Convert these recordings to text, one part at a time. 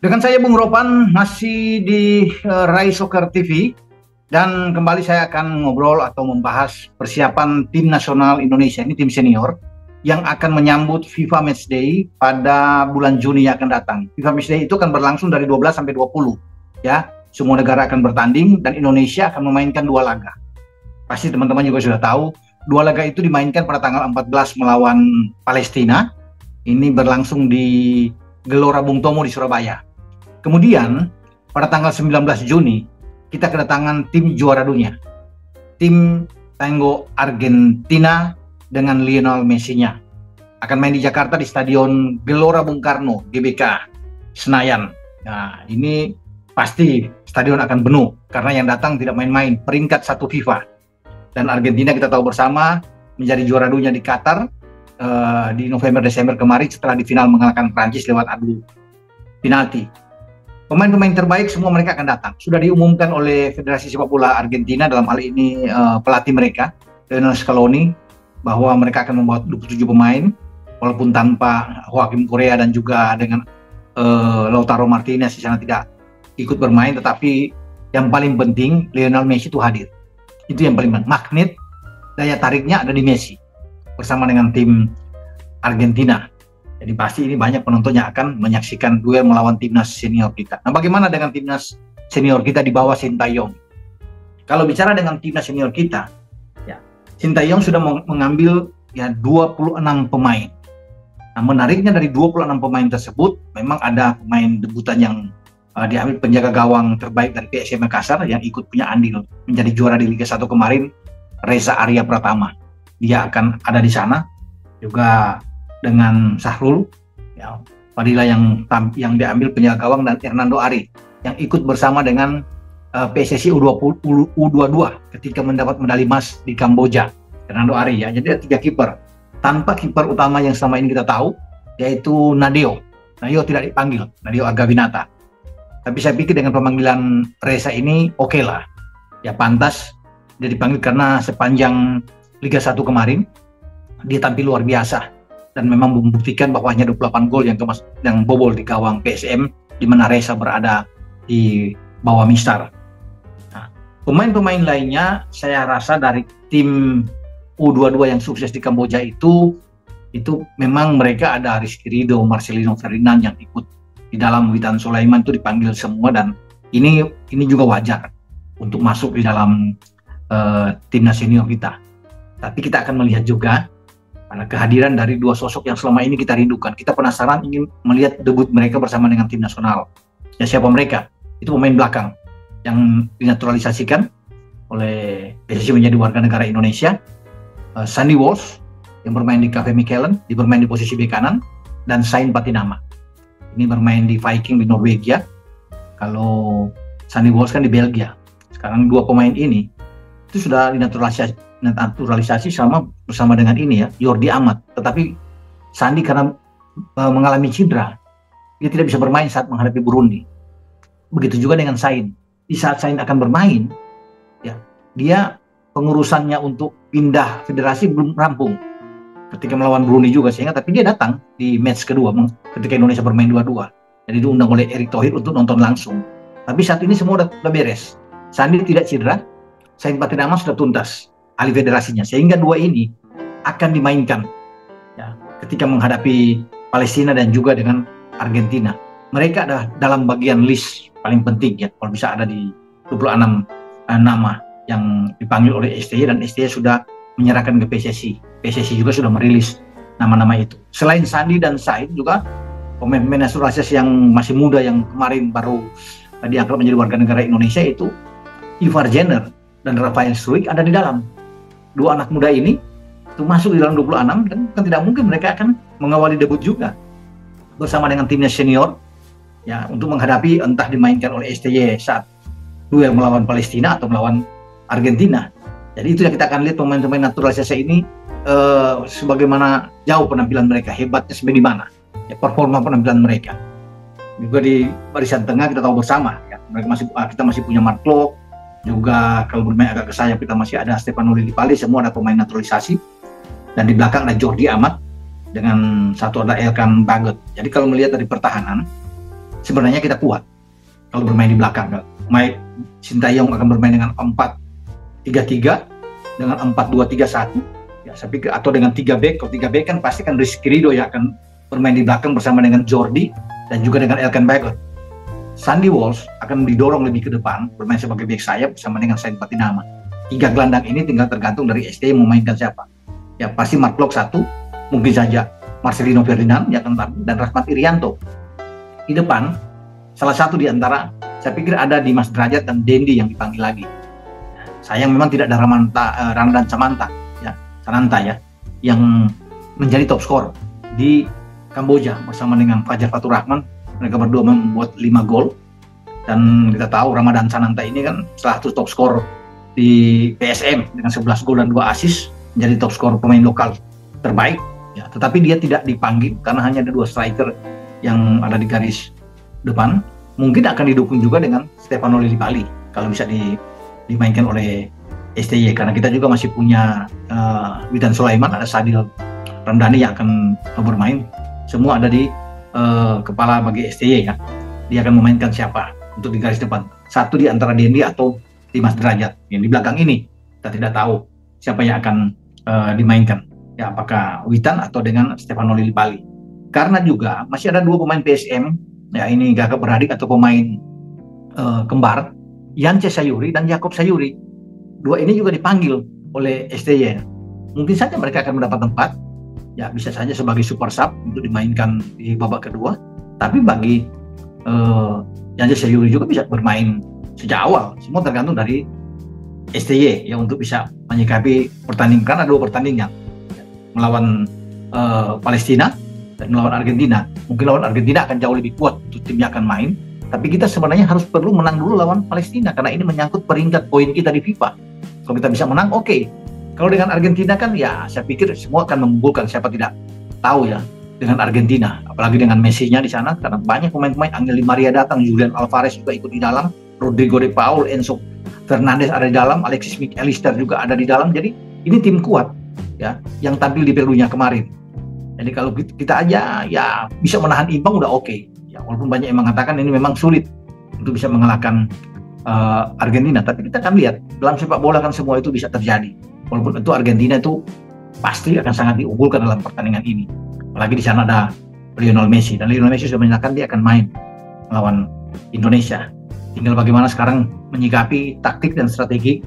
Dengan saya Bung Ropan masih di Rai Soccer TV dan kembali saya akan ngobrol atau membahas persiapan tim nasional Indonesia ini tim senior yang akan menyambut FIFA Matchday pada bulan Juni yang akan datang. FIFA Matchday itu akan berlangsung dari 12 sampai 20 ya. Semua negara akan bertanding dan Indonesia akan memainkan 2 laga. Pasti teman-teman juga sudah tahu 2 laga itu dimainkan pada tanggal 14 melawan Palestina. Ini berlangsung di Gelora Bung Tomo di Surabaya. Kemudian pada tanggal 19 Juni kita kedatangan tim juara dunia, tim Tango Argentina dengan Lionel Messi-nya. Akan main di Jakarta di Stadion Gelora Bung Karno GBK Senayan. Nah, ini pasti stadion akan penuh karena yang datang tidak main-main, peringkat 1 FIFA. Dan Argentina kita tahu bersama menjadi juara dunia di Qatar di November-Desember kemarin setelah di final mengalahkan Prancis lewat adu penalti. Pemain-pemain terbaik semua mereka akan datang. Sudah diumumkan oleh Federasi Sepak Bola Argentina, dalam hal ini pelatih mereka, Lionel Scaloni, bahwa mereka akan membawa 27 pemain, walaupun tanpa Joaquim Correa dan juga dengan Lautaro Martinez di sana tidak ikut bermain, tetapi yang paling penting Lionel Messi itu hadir. Itu yang paling penting. Magnet, daya tariknya ada di Messi bersama dengan tim Argentina. Jadi pasti ini banyak penonton yang akan menyaksikan duel melawan timnas senior kita. Nah, bagaimana dengan timnas senior kita di bawah Sintayong? Kalau bicara dengan timnas senior kita, ya, Sintayong sudah mengambil ya 26 pemain. Nah, menariknya dari 26 pemain tersebut, memang ada pemain debutan yang diambil penjaga gawang terbaik dari PSM Makassar yang ikut punya andil menjadi juara di Liga 1 kemarin, Reza Arya Pratama. Dia akan ada di sana. Juga dengan Sahrul, ya, Fadila yang diambil penjaga gawang, dan Hernando Ari yang ikut bersama dengan PSSI U22 ketika mendapat medali emas di Kamboja. Hernando Ari ya, jadi ada 3 kiper. Tanpa kiper utama yang selama ini kita tahu, yaitu Nadeo. Nadeo tidak dipanggil, Nadeo Argawinata. Tapi saya pikir dengan pemanggilan Reza ini oke lah. Ya pantas dia dipanggil karena sepanjang Liga 1 kemarin dia tampil luar biasa. Dan memang membuktikan bahwa hanya 28 gol yang bobol di gawang PSM, di mana Reza berada di bawah Mistar. Nah, pemain-pemain lainnya saya rasa dari tim U22 yang sukses di Kamboja itu memang mereka ada Rizky Ridho, Marcelino Ferdinand yang ikut di dalam. Witan Sulaiman itu dipanggil semua, dan ini juga wajar untuk masuk di dalam timnas senior kita. Tapi kita akan melihat juga karena kehadiran dari 2 sosok yang selama ini kita rindukan. Kita penasaran ingin melihat debut mereka bersama dengan tim nasional. Ya, siapa mereka? Itu pemain belakang yang dinaturalisasikan oleh PSSI menjadi warga negara Indonesia. Sandy Walsh yang bermain di KV Mechelen, bermain di posisi bek kanan, dan Sain Patinama. Ini bermain di Viking di Norwegia. Kalau Sandy Walsh kan di Belgia. Sekarang 2 pemain ini itu sudah dinaturalisasi bersama dengan ini ya, Jordi Amat. Tetapi Sandi karena mengalami cedera, dia tidak bisa bermain saat menghadapi Burundi. Begitu juga dengan Sain. Di saat Sain akan bermain, ya, dia pengurusannya untuk pindah federasi belum rampung ketika melawan Burundi juga, sehingga tapi dia datang di match kedua ketika Indonesia bermain 2-2. Jadi diundang oleh Erick Thohir untuk nonton langsung. Tapi saat ini semua udah beres. Sandi tidak cedera, Sain Patinama sudah tuntas alih federasinya, sehingga 2 ini akan dimainkan ya, ketika menghadapi Palestina dan juga dengan Argentina. Mereka adalah dalam bagian list paling penting ya, kalau bisa ada di 26 nama yang dipanggil oleh STY, dan STY sudah menyerahkan ke PSSI. PSSI juga sudah merilis nama-nama itu. Selain Sandi dan Said, juga pemain-pemain naturalisasi yang masih muda yang kemarin baru diangkat menjadi warga negara Indonesia itu Ivar Jenner dan Rafael Struijk ada di dalam. 2 anak muda ini itu masuk di dalam 26, dan kan tidak mungkin mereka akan mengawali debut juga bersama dengan timnya senior ya, untuk menghadapi entah dimainkan oleh STY saat duel melawan Palestina atau melawan Argentina. Jadi itu yang kita akan lihat, pemain-pemain naturalisasi ini sebagaimana jauh penampilan mereka, hebatnya sampai di mana ya, performa penampilan mereka. Juga di barisan tengah kita tahu bersama ya, kita masih punya Mark Klok. Juga kalau bermain agak ke sayap kita masih ada Stefano Lillipali, semua ada pemain naturalisasi. Dan di belakang ada Jordi Amat dengan satu ada Elkan Bagot. Jadi kalau melihat dari pertahanan, sebenarnya kita kuat kalau bermain di belakang. Mike Sintayong akan bermain dengan 4-3-3 dengan 4-2-3-1 ya, saya pikir, atau dengan 3 back. Kalau 3 back kan pasti kan Rizky Ridho yang akan bermain di belakang bersama dengan Jordi dan juga dengan Elkan Baggott. Sandy Walsh akan didorong lebih ke depan bermain sebagai back sayap bersama dengan Said Patinama. 3 gelandang ini tinggal tergantung dari STY memainkan siapa. Ya pasti Mark Klok 1, mungkin saja Marcelino Ferdinand ya kan, dan Rahmat Irianto. Di depan salah satu di antara, saya pikir ada Dimas Derajat dan Dendi yang dipanggil lagi. Sayang memang tidak ada Ramdan Sananta ya, yang menjadi top skor di Kamboja bersama dengan Fajar Fatur Rahman. Mereka berdua membuat 5 gol, dan kita tahu Ramadan Sananta ini kan salah satu top skor di PSM dengan 11 gol dan 2 assist, menjadi top skor pemain lokal terbaik ya. Tetapi dia tidak dipanggil karena hanya ada 2 striker yang ada di garis depan. Mungkin akan didukung juga dengan Stefano Lillipali kalau bisa dimainkan oleh STY, karena kita juga masih punya Witan Sulaiman, ada Sadil Ramdhani yang akan bermain. Semua ada di kepala bagi STY ya. Dia akan memainkan siapa untuk di garis depan. Satu di antara Dendi atau Dimas Derajat. Yang di belakang ini kita tidak tahu siapa yang akan dimainkan. Ya, apakah Witan atau dengan Stefano Lillipali. Karena juga masih ada 2 pemain PSM, ya ini kakak beradik atau pemain kembar, Yance Sayuri dan Yakob Sayuri. 2 ini juga dipanggil oleh STY. Mungkin saja mereka akan mendapat tempat, ya bisa saja sebagai super sub untuk dimainkan di babak kedua. Tapi bagi Yance Sayuri juga bisa bermain sejak awal. Semua tergantung dari STY ya untuk bisa menyikapi pertandingan. Karena 2 pertandingan ya, melawan Palestina dan melawan Argentina. Mungkin lawan Argentina akan jauh lebih kuat untuk timnya akan main. Tapi kita sebenarnya harus perlu menang dulu lawan Palestina karena ini menyangkut peringkat poin kita di FIFA. Kalau kita bisa menang, oke. Kalau dengan Argentina kan ya saya pikir semua akan mengumpulkan, siapa tidak tahu ya dengan Argentina, apalagi dengan Messi-nya di sana, karena banyak pemain-pemain. Angel Di Maria datang, Julian Alvarez juga ikut di dalam, Rodrigo de Paul, Enzo Fernandez ada di dalam, Alexis McAllister juga ada di dalam. Jadi ini tim kuat ya yang tampil di Piala Dunia kemarin. Jadi kalau kita aja ya bisa menahan imbang udah oke. Ya, walaupun banyak yang mengatakan ini memang sulit untuk bisa mengalahkan Argentina, tapi kita akan lihat dalam sepak bola kan semua itu bisa terjadi. Walaupun itu Argentina itu pasti akan sangat diunggulkan dalam pertandingan ini. Apalagi di sana ada Lionel Messi, dan Lionel Messi sudah menyatakan dia akan main melawan Indonesia. Tinggal bagaimana sekarang menyikapi taktik dan strategi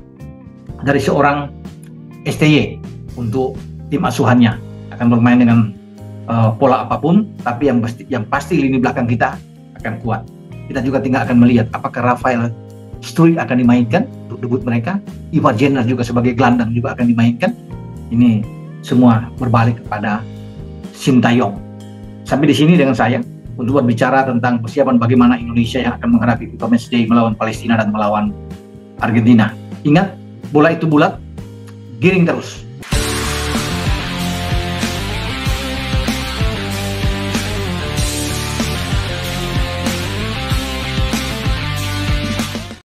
dari seorang STY untuk tim asuhannya. Akan bermain dengan pola apapun, tapi yang pasti lini belakang kita akan kuat. Kita juga tinggal akan melihat apakah Rafael Struijk akan dimainkan untuk debut mereka. Ivar Jenner juga sebagai gelandang juga akan dimainkan. Ini semua berbalik kepada Sintayong. Sampai di sini dengan saya untuk berbicara tentang persiapan bagaimana Indonesia yang akan menghadapi FIFA Matchday melawan Palestina dan melawan Argentina. Ingat, bola itu bulat, giring terus.